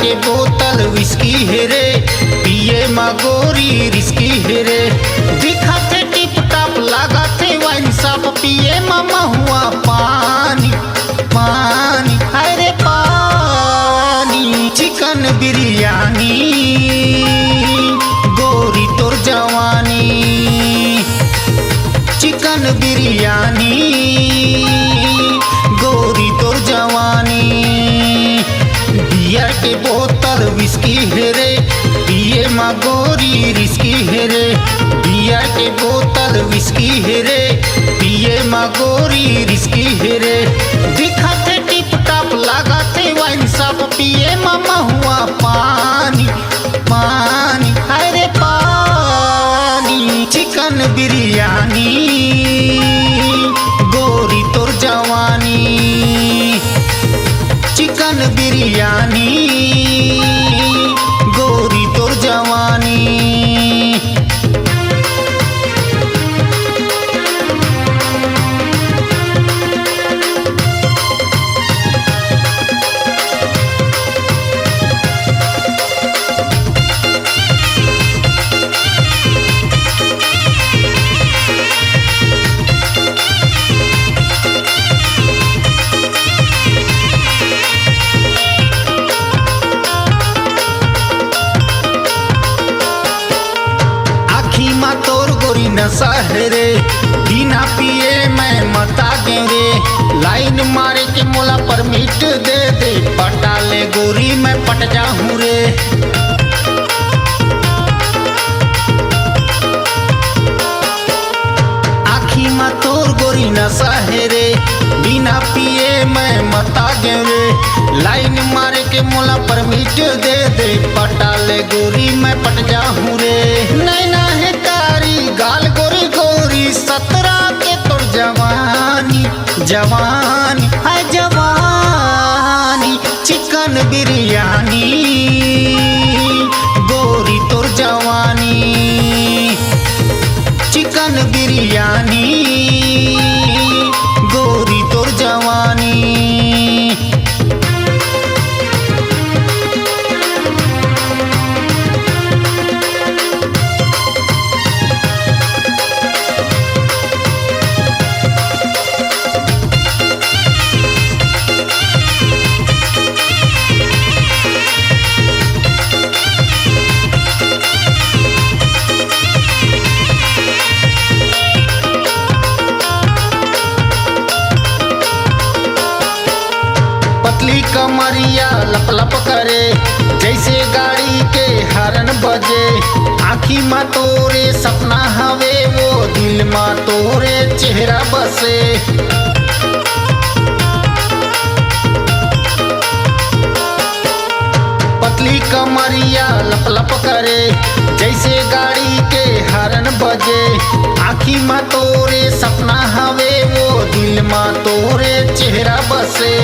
के बोतल विस्की है रे, पिए मागोरी रिस्की है रे। दिखाते टिप टाप लगाते वाइन साप, पिए मामा हुआ पानी पानी, अरे पानी। चिकन बिरयानी गोरी तोर जवानी, चिकन बिरयानी गोरी तोर जवानी। बियर के बोतल विस्की है रे, पिए माँ गोरी रिस्की है रे। बियर के बोतल विस्की है रे, पिए माँ गोरी रिस्की है रे। दिखाते टिप टाप लगाते वाइन साप, पिए मामा हुआ पानी पानी, अरे पानी। चिकन बिरयानी गोरी तोर जवानी, चिकन बिरयानी गोरी तोर जवानी। नशा है रे, बिना पिए मैं मता दे रे। लाइन मारे के मोला परमिट दे दे, पटा ले गोरी मैं पट जाऊं रे। आखी में तोर गोरी नशा है रे, बिना पिए मैं मता दे रे। लाइन मारे के मोला परमिट दे दे, पटा ले गोरी मैं पट जाऊं रे। नैना है गाल गोरी गोरी, 17 के तोर जवानी जवानी है जवानी। चिकन बिरयानी गोरी तोर जवानी, चिकन बिरयानी गोरी तोर जवानी। कमरिया लप लप करे, जैसे गाड़ी के हरन बजे। आँखी में तोरे सपना हवे, वो दिल में तोरे चेहरा बसे। पतली कमरिया लप लप करे, जैसे गाड़ी के हरन बजे। आँखी में तोरे सपना हवे, वो दिल में तोरे चेहरा बसे।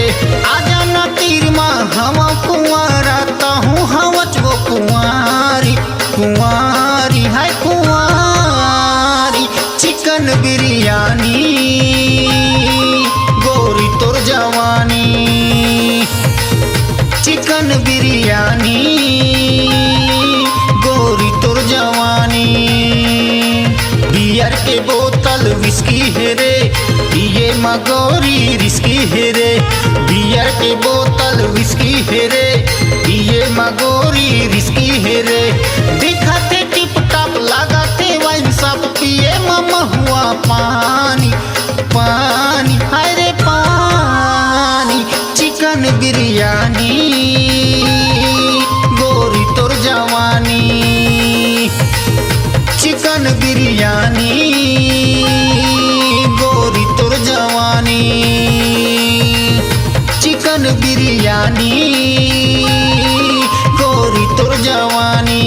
आजा न तीर माँ हम कुंवारा, ताहूँ हवच वो कुंवारी कुंवारी है कुंवारी। चिकन बिरयानी गोरी तोर जवानी, चिकन बिरयानी गोरी तोर जवानी। बियर के बोतल विस्की है रे, पिए माँ गोरी रिस्की है रे। बियर के बोतल विस्की है रे, पिए माँ गोरी रिस्की है रे। दिखाते टिप टाप लगाते वाइन साप, पिए मामा हुआ पानी पानी, अरे पानी। चिकन बिरयानी गोरी तोर जवानी, चिकन बिरयानी गोरी तोर जवानी। चिकन बिरयानी गोरी तोर जवानी,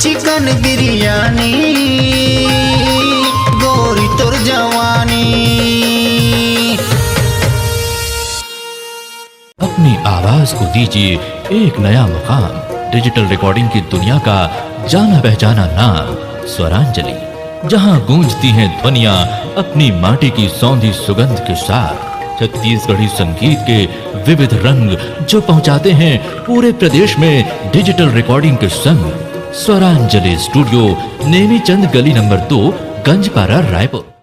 चिकन बिरयानी गोरी तोर जवानी। अपनी आवाज को दीजिए एक नया मुकाम। डिजिटल रिकॉर्डिंग की दुनिया का जाना पहचाना नाम स्वरांजलि, जहां गूंजती हैं ध्वनियां अपनी माटी की सौंधी सुगंध के साथ। छत्तीसगढ़ी संगीत के विविध रंग जो पहुंचाते हैं पूरे प्रदेश में डिजिटल रिकॉर्डिंग के संग। स्वरांजलि स्टूडियो, नेमीचंद गली नंबर 2, गंजपारा, रायपुर।